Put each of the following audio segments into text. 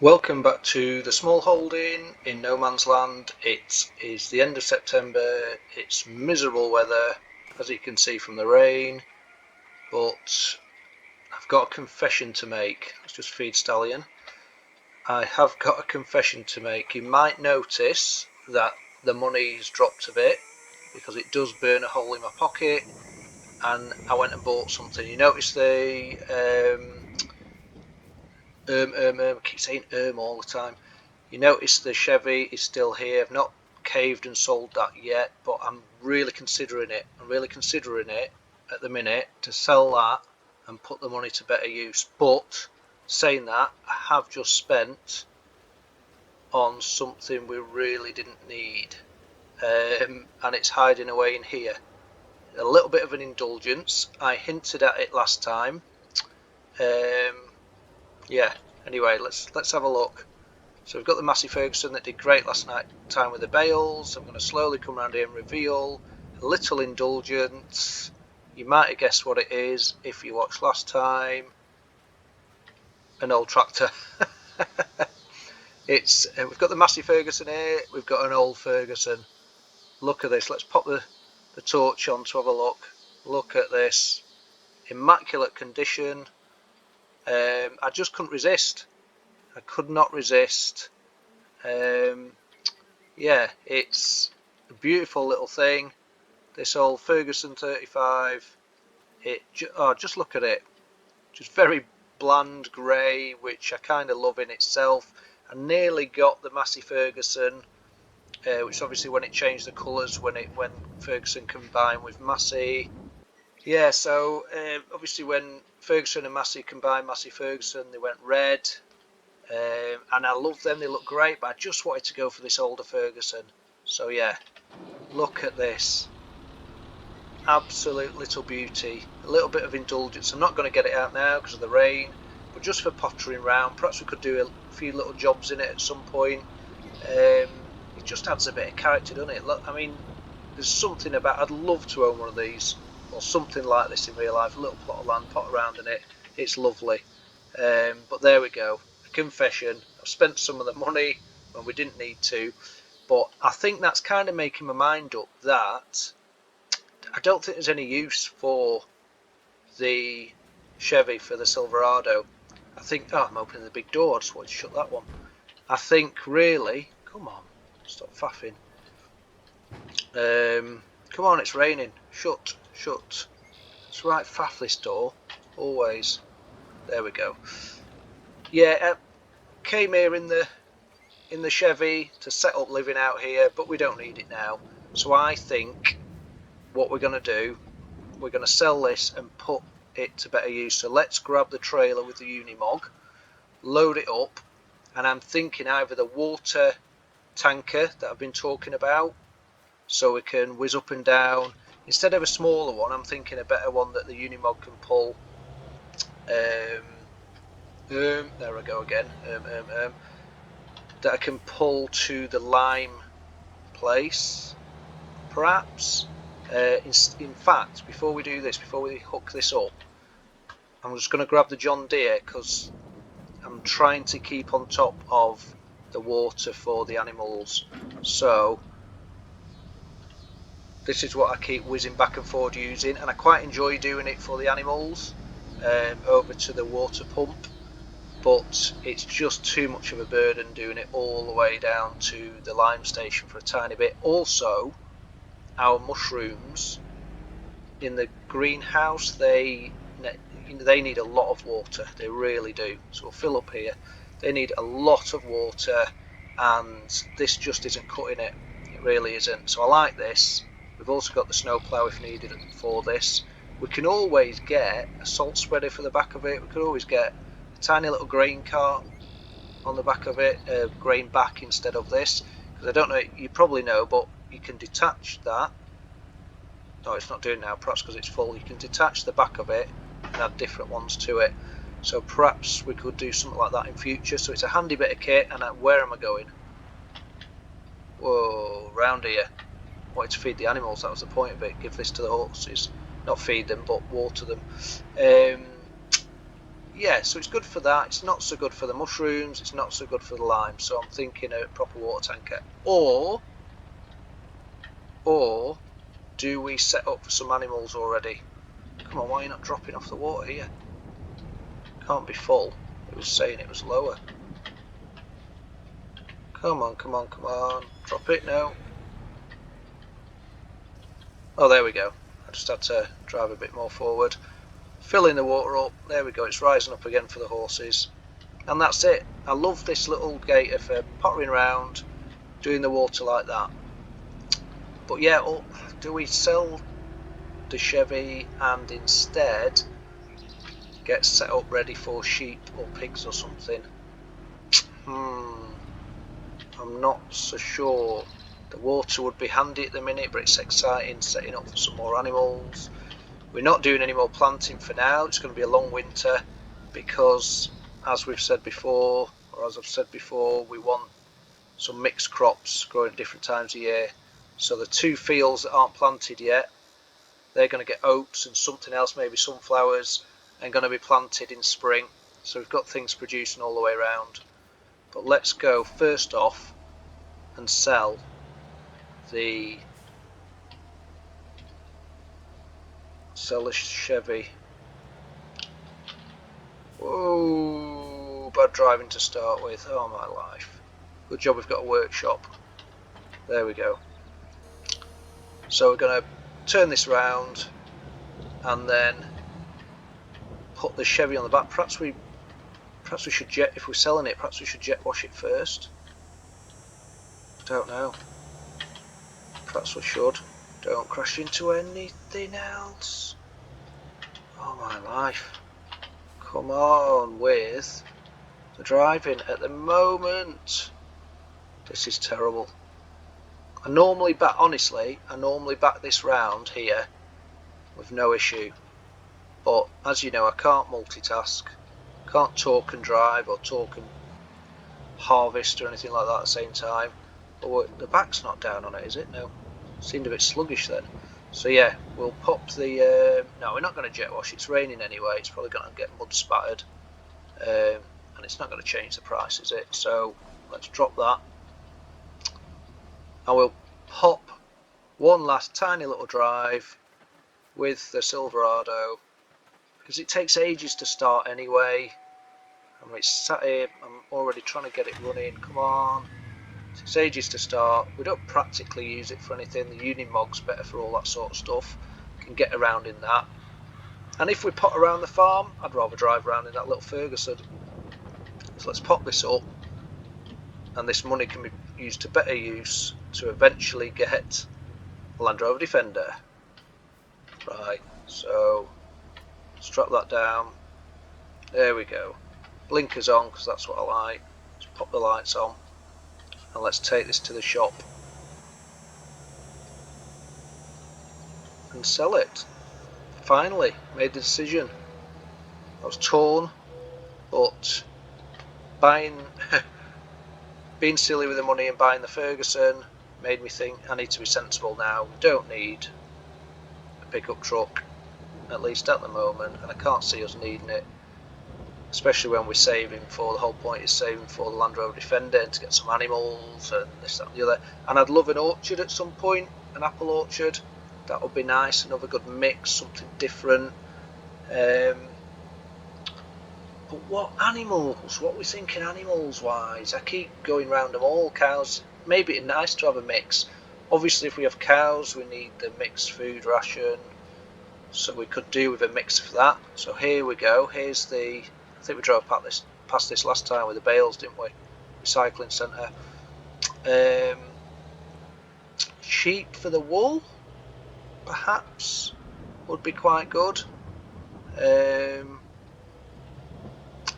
Welcome back to the small holding in no man's land. It is the end of September. It's miserable weather, as you can see from the rain, but I've got a confession to make. Let's just feed Stallion. I have got a confession to make. You might notice that the money's dropped a bit because it does burn a hole in my pocket, and I went and bought something. You notice the I keep saying all the time. You notice the Chevy is still here. I've not caved and sold that yet, but I'm really considering it. I'm really considering it at the minute to sell that and put the money to better use. But saying that, I have just spent on something we really didn't need, and it's hiding away in here. A little bit of an indulgence. I hinted at it last time. Yeah. Anyway, let's have a look. So we've got the Massey Ferguson that did great last night time with the bales. I'm going to slowly come around here and reveal a little indulgence. You might have guessed what it is if you watched last time. An old tractor. We've got the Massey Ferguson here. We've got an old Ferguson. Look at this. Let's pop the torch on to have a look. Look at this. Immaculate condition. I just couldn't resist. I could not resist. Yeah, it's a beautiful little thing. This old Ferguson 35. Just look at it. Just very bland grey, which I kind of love in itself. I nearly got the Massey Ferguson, which obviously when it changed the colours when Ferguson combined with Massey. Yeah, so obviously when Ferguson and Massey combined, Massey Ferguson, they went red. And I love them, they look great, but I just wanted to go for this older Ferguson. So yeah, look at this. Absolute little beauty. A little bit of indulgence. I'm not going to get it out now because of the rain, but just for pottering around. Perhaps we could do a few little jobs in it at some point. It just adds a bit of character, doesn't it? Look, I mean, there's something about, I'd love to own one of these or something like this in real life. A little plot of land, pot around in it. It's lovely. But there we go. A confession. I've spent some of the money when we didn't need to, but I think that's kind of making my mind up that I don't think there's any use for the Chevy for the Silverado. I think, I'm opening the big door, I just wanted to shut that one. I think really, come on, stop faffing. Come on, it's raining. Shut. It's right, faff this door, always. There we go. Yeah, came here in the Chevy to set up living out here, but we don't need it now. So I think what we're going to do, we're going to sell this and put it to better use. So let's grab the trailer with the Unimog, load it up, and I'm thinking either the water tanker that I've been talking about, so we can whiz up and down. Instead of a smaller one, I'm thinking a better one that the Unimog can pull. There I go again. That I can pull to the lime place, perhaps. In fact, before we do this, before we hook this up, I'm just going to grab the John Deere because I'm trying to keep on top of the water for the animals. So this is what I keep whizzing back and forward using, and I quite enjoy doing it for the animals over to the water pump, but it's just too much of a burden doing it all the way down to the lime station for a tiny bit. Also, our mushrooms in the greenhouse, they need a lot of water. They really do. So we'll fill up here. They need a lot of water, and this just isn't cutting it. It really isn't. So I like this. We've also got the snowplow if needed for this. We can always get a salt spreader for the back of it. We could always get a tiny little grain cart on the back of it, grain back instead of this, because I don't know, you probably know, but you can detach that. No, it's not doing now, perhaps because it's full. You can detach the back of it and add different ones to it. So perhaps we could do something like that in future. So it's a handy bit of kit. And where am I going? Whoa, round here. Wanted to feed the animals, that was the point of it. Give this to the horses. Not feed them, but water them. yeah, so it's good for that. It's not so good for the mushrooms. It's not so good for the lime. So I'm thinking a proper water tanker. Or do we set up for some animals already? Come on, why are you not dropping off the water here? Can't be full. It was saying it was lower. Come on, come on, come on. Drop it, no. Oh, there we go. I just had to drive a bit more forward. Filling the water up. There we go. It's rising up again for the horses. And that's it. I love this little gator for pottering around, doing the water like that. But yeah, do we sell the Chevy and instead get set up ready for sheep or pigs or something? I'm not so sure. The water would be handy at the minute, but it's exciting setting up for some more animals. We're not doing any more planting for now. It's going to be a long winter because, as we've said before, or as I've said before, we want some mixed crops growing at different times of year. So the 2 fields that aren't planted yet, they're going to get oats and something else, maybe sunflowers, and going to be planted in spring. So we've got things producing all the way around. But let's go first off and sell the Chevy. Whoa, bad driving to start with. Oh my life. Good job we've got a workshop. There we go. So we're going to turn this round and then put the Chevy on the back. Perhaps we should jet, if we're selling it, perhaps we should jet wash it first. Don't know. Perhaps we should. Don't crash into anything else. Oh my life. Come on with the driving at the moment. This is terrible. I normally back this round here with no issue. But as you know, I can't multitask. Can't talk and drive or talk and harvest or anything like that at the same time. But the back's not down on it, is it? No. Seemed a bit sluggish then. So yeah, we'll pop the... no, we're not going to jet wash. It's raining anyway. It's probably going to get mud spattered. And it's not going to change the price, is it? So let's drop that. And we'll pop one last tiny little drive with the Silverado, because it takes ages to start anyway. I mean, it's sat here, I'm already trying to get it running. Come on. It takes ages to start. We don't practically use it for anything. The Unimog's better for all that sort of stuff. Can get around in that. And if we pot around the farm, I'd rather drive around in that little Ferguson. So let's pop this up, and this money can be used to better use to eventually get a Land Rover Defender. Right, so strap that down. There we go. Blinkers on, because that's what I like. Let's pop the lights on, and let's take this to the shop and sell it. Finally made the decision. I was torn, but being silly with the money and buying the Ferguson made me think I need to be sensible now. We don't need a pickup truck, at least at the moment, and I can't see us needing it, especially when we're saving for, the whole point is saving for the Land Rover Defender and to get some animals and this, that and the other. And I'd love an orchard at some point, an apple orchard. That would be nice, another good mix, something different. But what animals? What are we thinking animals wise? I keep going round them all. Cows, maybe it's nice to have a mix. Obviously if we have cows we need the mixed food ration, so we could do with a mix of that. So here we go. Here's the, I think we drove past this last time with the bales, didn't we? Recycling centre. Sheep for the wool perhaps would be quite good.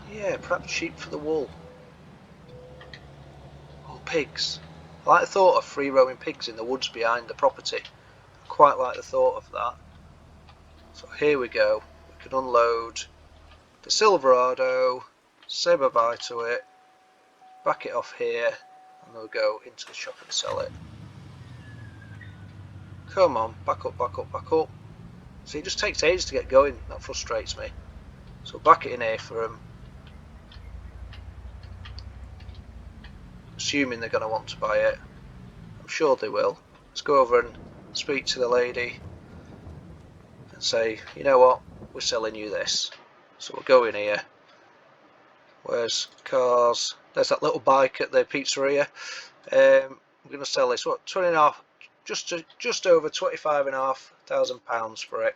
Yeah, perhaps sheep for the wool. Or pigs. I like the thought of free roaming pigs in the woods behind the property. I quite like the thought of that. So here we go. We can unload the Silverado, say bye bye to it, back it off here, and then we'll go into the shop and sell it. Come on, back up, back up, back up. See, it just takes ages to get going. That frustrates me. So back it in here for them. Assuming they're going to want to buy it. I'm sure they will. Let's go over and speak to the lady and say, you know what, we're selling you this. So we'll go in here. Where's cars? There's that little bike at the pizzeria. We're going to sell this. What, 20 and a half? Just over £25,500 for it.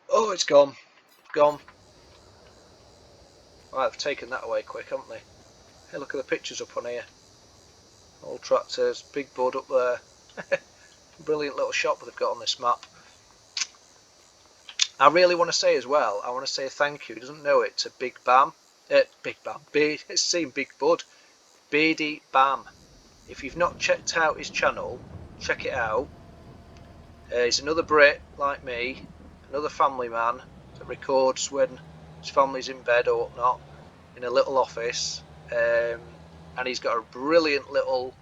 Oh, it's gone. Gone. Right, they've taken that away quick, haven't they? Hey, look at the pictures up on here. All tractors, big bud up there. Brilliant little shop they've got on this map. I really want to say as well, I want to say thank you, he doesn't know it, to Big Bam. It's seen Big Bud. Beardy Bam. If you've not checked out his channel, check it out. He's another Brit like me, another family man that records when his family's in bed or whatnot in a little office, and he's got a brilliant little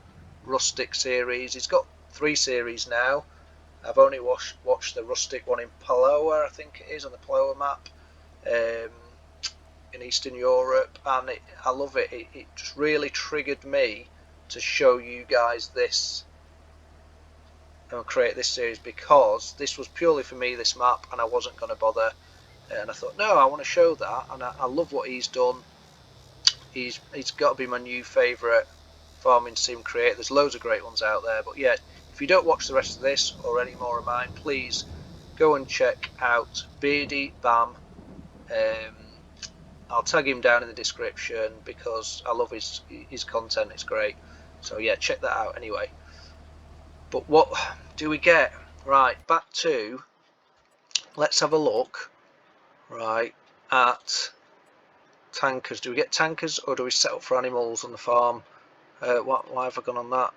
rustic series. He's got 3 series now. I've only watched the rustic one in Paloa, I think it is, on the Paloa map, in Eastern Europe, and I love it. It just really triggered me to show you guys this and create this series, because this was purely for me, this map, and I wasn't going to bother, and I thought, no, I want to show that, and I love what he's done. He's got to be my new favourite farming sim creator. There's loads of great ones out there, but yeah, if you don't watch the rest of this or any more of mine, please go and check out Beardy Bam. I'll tag him down in the description because I love his content. It's great. So yeah, check that out anyway. But what do we get? Right, back to, let's have a look, right, at tankers. Do we get tankers or do we set up for animals on the farm? Why have I gone on that?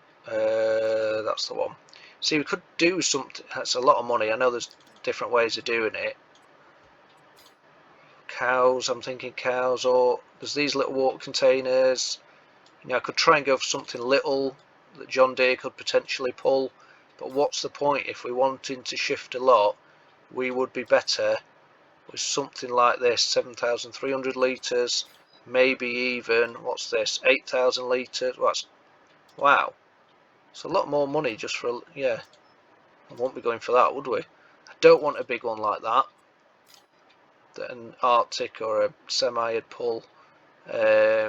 That's the one. See, we could do something. That's a lot of money. I know there's different ways of doing it. Cows, I'm thinking cows, or there's these little water containers. You know, I could try and go for something little that John Deere could potentially pull, but what's the point if we're wanting to shift a lot? We would be better with something like this, 7,300 litres, maybe even, what's this, 8,000 litres. Wow, it's a lot more money just for, yeah, I won't be going for that, would we? I don't want a big one like that an Arctic or a semi-ed pull. I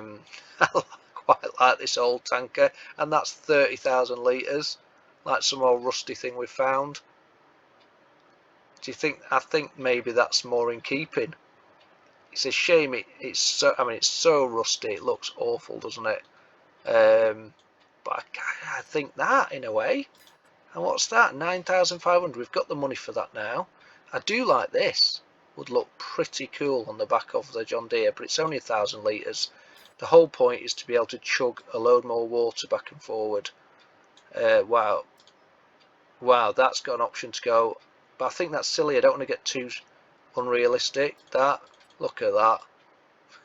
quite like this old tanker, and that's 30,000 litres, like some old rusty thing we found. Do you think? I think maybe that's more in keeping. It's a shame it's so. I mean, it's so rusty. It looks awful, doesn't it? But I think that in a way. And what's that? 9,500. We've got the money for that now. I do like this. Would look pretty cool on the back of the John Deere, but it's only 1,000 litres. The whole point is to be able to chug a load more water back and forward. Wow, that's got an option to go, but I think that's silly. I don't want to get too unrealistic. Look at that,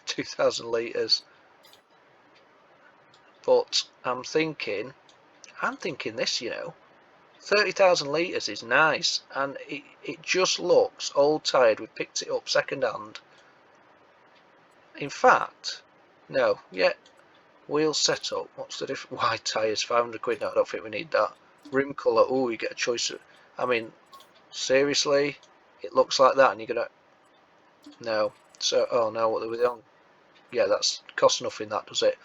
2,000 litres. But I'm thinking this, you know, 30,000 litres is nice, and it just looks old tired. We picked it up second hand. In fact, no, yeah, wheel setup. What's the difference? Wide tyres, 500 quid. No, I don't think we need that. Rim colour. Oh, you get a choice of. I mean, seriously, it looks like that, and you're gonna. No. So, oh no, what are we on? Yeah, that's cost nothing. That does it.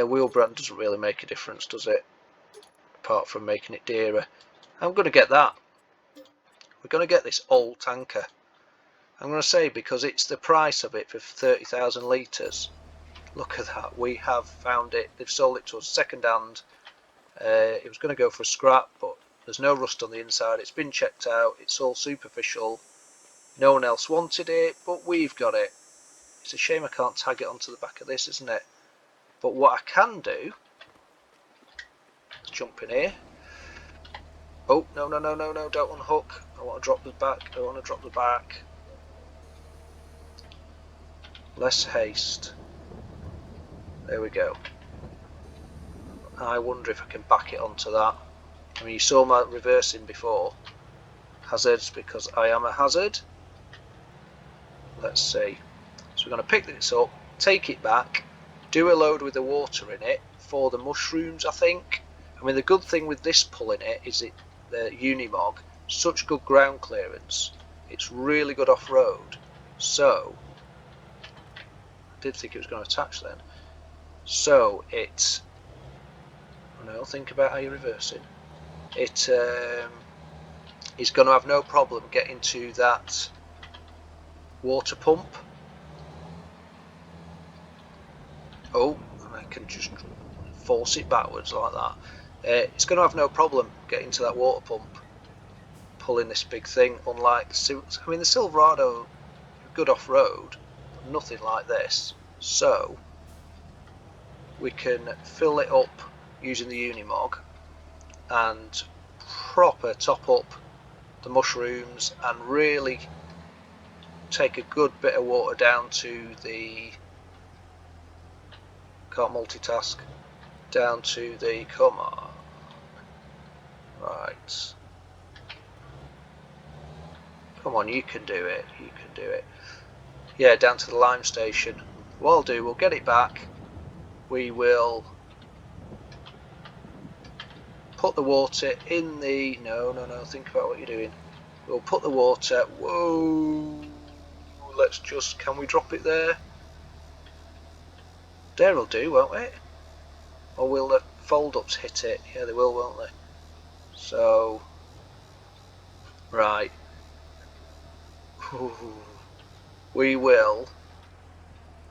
Wheel brand doesn't really make a difference, does it? Apart from making it dearer. I'm going to get that. We're going to get this old tanker. I'm going to say, because it's the price of it for 30,000 litres. Look at that. We have found it. They've sold it to us second hand. It was going to go for a scrap, but there's no rust on the inside. It's been checked out. It's all superficial. No one else wanted it, but we've got it. It's a shame I can't tag it onto the back of this, isn't it? But what I can do, let's jump in here. Oh, no, don't unhook. I want to drop the back. Less haste. There we go. I wonder if I can back it onto that. I mean, you saw my reversing before. Hazards, because I am a hazard. let's see. So we're going to pick this up, take it back, do a load with the water in it for the mushrooms, I think. I mean, the good thing with this pulling it is the Unimog, such good ground clearance. It's really good off-road. So, I did think it was going to attach then. So, it's... No, think about how you're reversing. It is going to have no problem getting to that water pump. Oh, and I can just force it backwards like that. It's going to have no problem getting to that water pump, pulling this big thing, unlike the Silverado, good off-road, but nothing like this. So we can fill it up using the Unimog and proper top up the mushrooms and really take a good bit of water down to the, can't multitask, down to the, come on, right, come on, you can do it, you can do it. Yeah, down to the lime station. What I'll do, we'll get it back, we will put the water in the, no, think about what you're doing. We'll put the water, whoa, let's just, can we drop it there? There will do, won't it? Or will the fold-ups hit it? Yeah, they will, won't they? So, right. We will,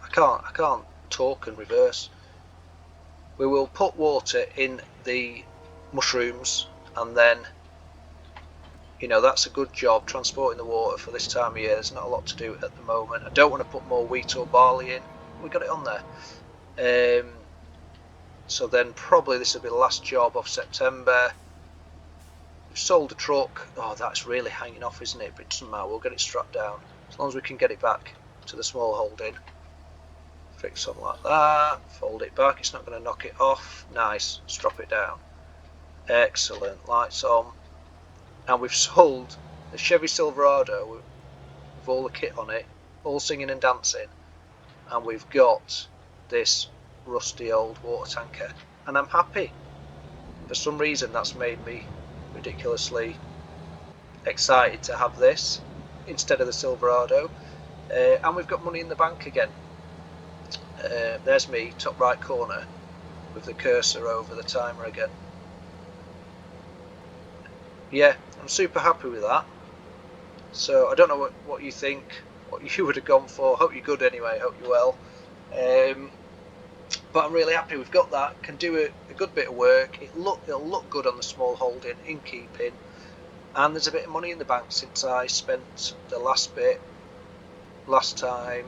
I can't talk and reverse. We will put water in the mushrooms and then, you know, that's a good job transporting the water for this time of year. There's not a lot to do at the moment. I don't want to put more wheat or barley in. We got it on there. So then probably this will be the last job of September. We've sold the truck. Oh, that's really hanging off, isn't it? But it doesn't matter, we'll get it strapped down. As long as we can get it back to the small holding. Fix something like that, fold it back, it's not going to knock it off. Nice, strap it down. Excellent, lights on. And we've sold the Chevy Silverado with all the kit on it, all singing and dancing. And we've got this rusty old water tanker, and I'm happy. For some reason that's made me ridiculously excited to have this instead of the Silverado, and we've got money in the bank again. There's me, top right corner, with the cursor over the timer again. Yeah, I'm super happy with that. So I don't know what you think, what you would have gone for. Hope you're good anyway, hope you're well. But I'm really happy we've got that. Can do a good bit of work. It'll look good on the small holding, in keeping, and there's a bit of money in the bank since I spent the last bit last time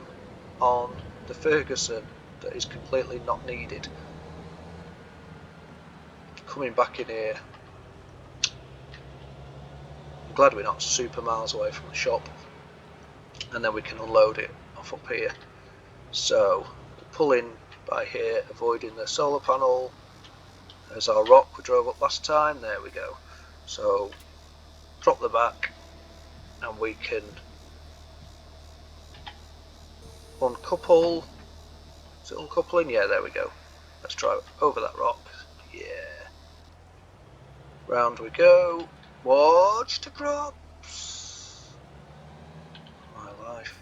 on the Ferguson that is completely not needed. Coming back in here, I'm glad we're not super miles away from the shop, and then we can unload it off up here. So we'll pull in by here, avoiding the solar panel. There's our rock we drove up last time, there we go. So drop the back and we can uncouple. Is it uncoupling? Yeah, there we go. Let's try over that rock. Yeah. Round we go. Watch the crops. My life.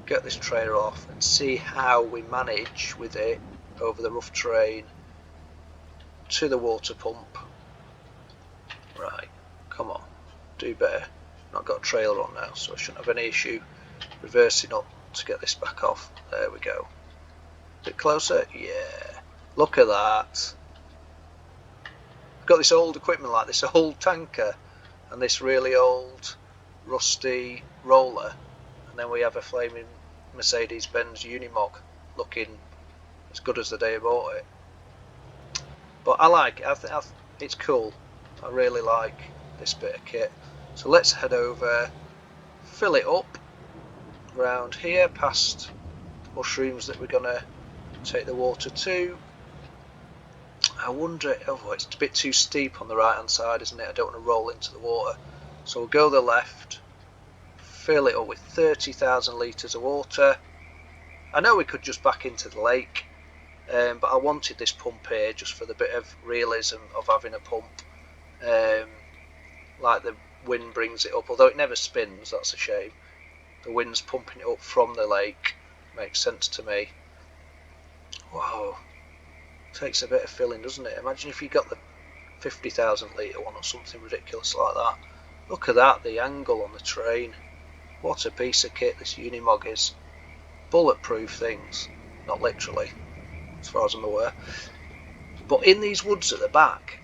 Get this trailer off and see how we manage with it over the rough terrain to the water pump. Right, come on, do better. Not got a trailer on now, so I shouldn't have any issue reversing up to get this back off. There we go. A bit closer, yeah. Look at that. I've got this old equipment like this old tanker and this really old rusty roller, and then we have a flaming Mercedes-Benz Unimog looking as good as the day I bought it. But I like it, it's cool. I really like this bit of kit. So let's head over, fill it up around here past the mushrooms that we're going to take the water to. I wonder, oh, it's a bit too steep on the right hand side, isn't it? I don't want to roll into the water. So we'll go the left, fill it up with 30,000 litres of water. I know we could just back into the lake, but I wanted this pump here just for the bit of realism of having a pump. Like the wind brings it up, although it never spins, that's a shame. The wind's pumping it up from the lake, makes sense to me. Whoa, takes a bit of filling, doesn't it? Imagine if you got the 50,000 litre one or something ridiculous like that. Look at that, the angle on the train. What a piece of kit this Unimog is. Bulletproof things, not literally, as far as I'm aware. But in these woods at the back,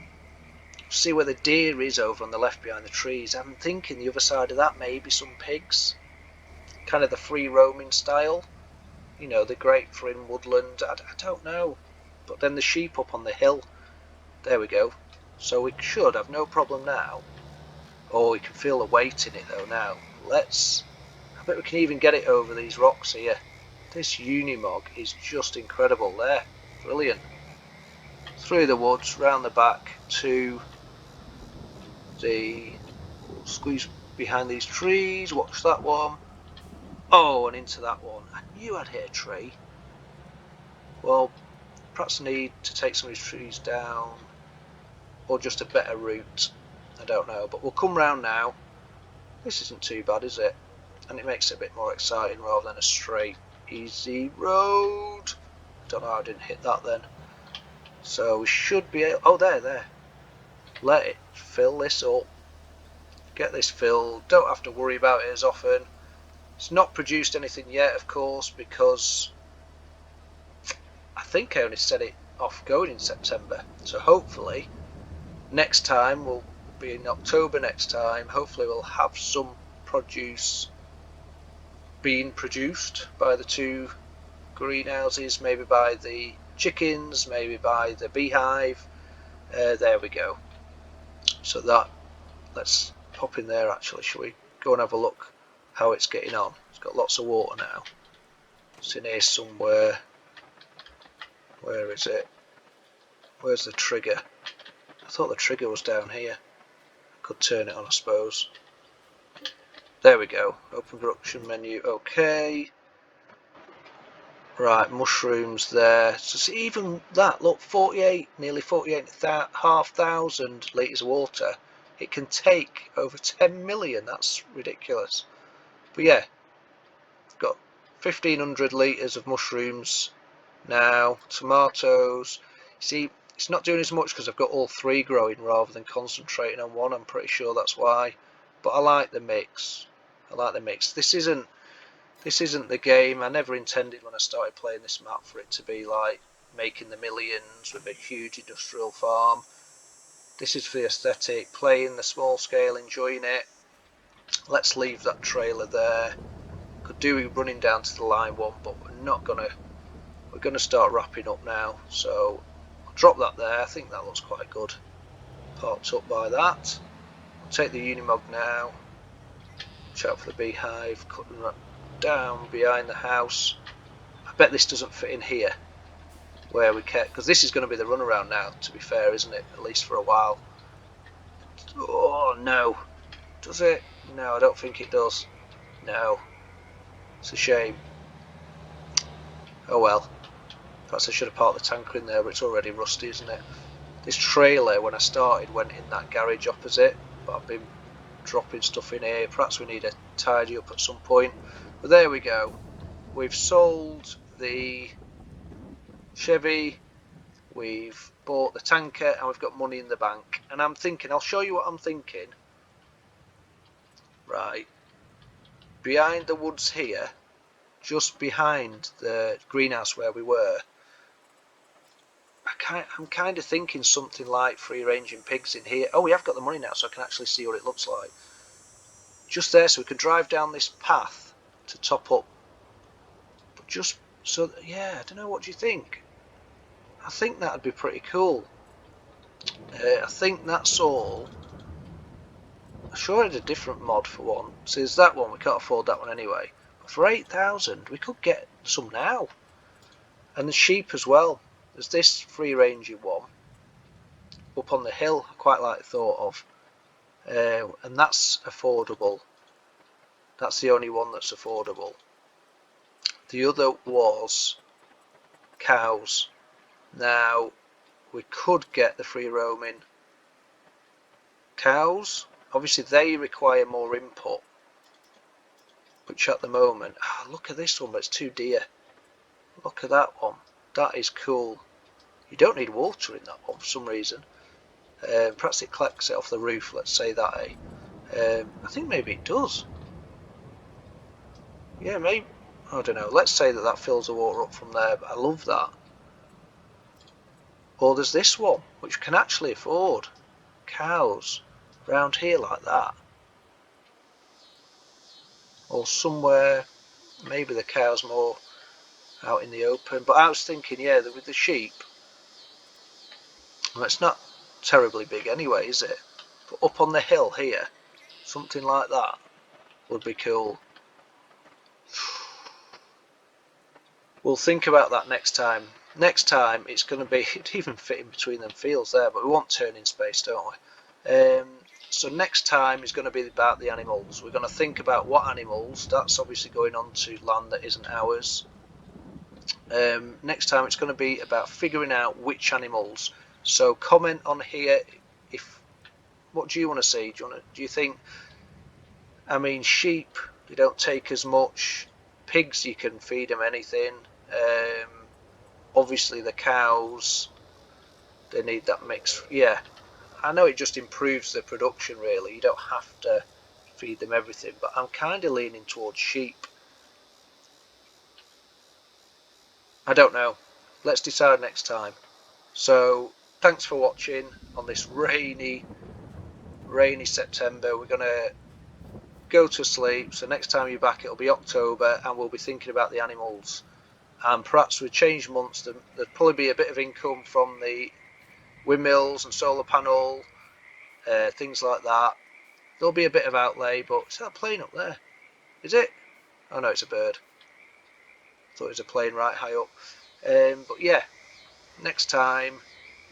see where the deer is over on the left behind the trees. I'm thinking the other side of that maybe some pigs, kind of the free roaming style. You know, they're great for in woodland. I don't know, but then the sheep up on the hill. There we go. So we should have no problem now. Oh, we can feel the weight in it though now. I bet we can even get it over these rocks here. This Unimog is just incredible there. Brilliant. Through the woods, round the back to the... We'll squeeze behind these trees, watch that one. Oh, and into that one. I knew I'd hit a tree. Well, perhaps I need to take some of these trees down, or just a better route. I don't know, but we'll come round now. This isn't too bad, is it? And it makes it a bit more exciting rather than a straight, easy road. Don't know how I didn't hit that then. So we should be able... Oh, there. Let it fill this up. Get this filled. Don't have to worry about it as often. It's not produced anything yet, of course, because I think I only set it off going in September. So hopefully next time will be in October next time. Hopefully we'll have some produce being produced by the two greenhouses, maybe by the chickens, maybe by the beehive. There we go. So that, let's pop in there actually. Shall we go and have a look how it's getting on? It's got lots of water now. It's in here somewhere. Where is it? Where's the trigger? I thought the trigger was down here. Could turn it on, I suppose. There we go. Open production menu. Okay. Right, mushrooms there. So see, even that, look, 48, nearly 48,500 litres of water. It can take over 10 million. That's ridiculous. But yeah, got 1,500 litres of mushrooms now. Tomatoes. See, it's not doing as much because I've got all three growing rather than concentrating on one. I'm pretty sure that's why. But I like the mix. This isn't the game. I never intended when I started playing this map for it to be like making the millions with a huge industrial farm. This is for the aesthetic, playing the small scale, enjoying it. Let's leave that trailer there. Could do running down to the line one, but we're gonna start wrapping up now. So I'll drop that there. I think that looks quite good. Parked up by that. I'll take the Unimog now. Watch out for the beehive. Cutting that down behind the house. I bet this doesn't fit in here where we kept, because this is going to be the runaround now, to be fair, isn't it? At least for a while. Oh no, does it? No, I don't think it does. No, it's a shame. Oh well, perhaps I should have parked the tanker in there, but it's already rusty, isn't it? This trailer, when I started, went in that garage opposite, but I've been dropping stuff in here. Perhaps we need to tidy up at some point. But there we go. We've sold the Chevy, we've bought the tanker, and we've got money in the bank. And I'm thinking, I'll show you what I'm thinking. Right. Behind the woods here, just behind the greenhouse where we were, I'm kind of thinking something like free-ranging pigs in here. Oh, we have got the money now, so I can actually see what it looks like. Just there, so we can drive down this path to top up. But just so, yeah, I don't know, what do you think? I think that'd be pretty cool. I think that's all. I'm sure I had a different mod for one. So there's that one, we can't afford that one anyway. But for 8,000, we could get some now. And the sheep as well. There's this free-ranging one up on the hill, I quite like the thought of. And that's affordable. That's the only one that's affordable. The other was cows. Now, we could get the free roaming cows. Obviously, they require more input, which at the moment, look at this one, but it's too dear. Look at that one. That is cool. You don't need water in that one for some reason. Perhaps it collects it off the roof, let's say that, I think maybe it does. Yeah, maybe. I don't know. Let's say that fills the water up from there, but I love that. Or there's this one, which we can actually afford. Cows. Round here like that. Or somewhere, maybe the cows more out in the open. But I was thinking, yeah, with the sheep, well, it's not terribly big anyway, is it? But up on the hill here, something like that would be cool. We'll think about that next time. Next time it's going to be, it even fit in between them fields there, but we want turning space, don't we? So next time is going to be about the animals. We're going to think about what animals. That's obviously going on to land that isn't ours. Next time it's going to be about figuring out which animals. So comment on here if what do you want to see? Do you think? I mean, sheep, they don't take as much. Pigs, you can feed them anything. Obviously the cows, they need that mix. Yeah, I know it just improves the production really. You don't have to feed them everything, but I'm kind of leaning towards sheep. I don't know. Let's decide next time. So thanks for watching on this rainy September. We're gonna go to sleep, so next time you're back it'll be October and we'll be thinking about the animals, and perhaps with change months there'd probably be a bit of income from the windmills and solar panel, things like that. There'll be a bit of outlay, but is that a plane up there? Is it? Oh no, it's a bird. I thought it was a plane right high up. But yeah, next time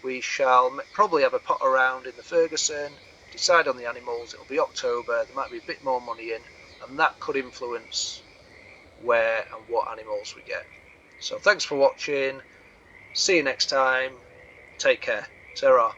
we shall probably have a pot around in the Ferguson, decide on the animals. It'll be October, there might be a bit more money in, and that could influence where and what animals we get. So thanks for watching, see you next time, take care, ta-ra.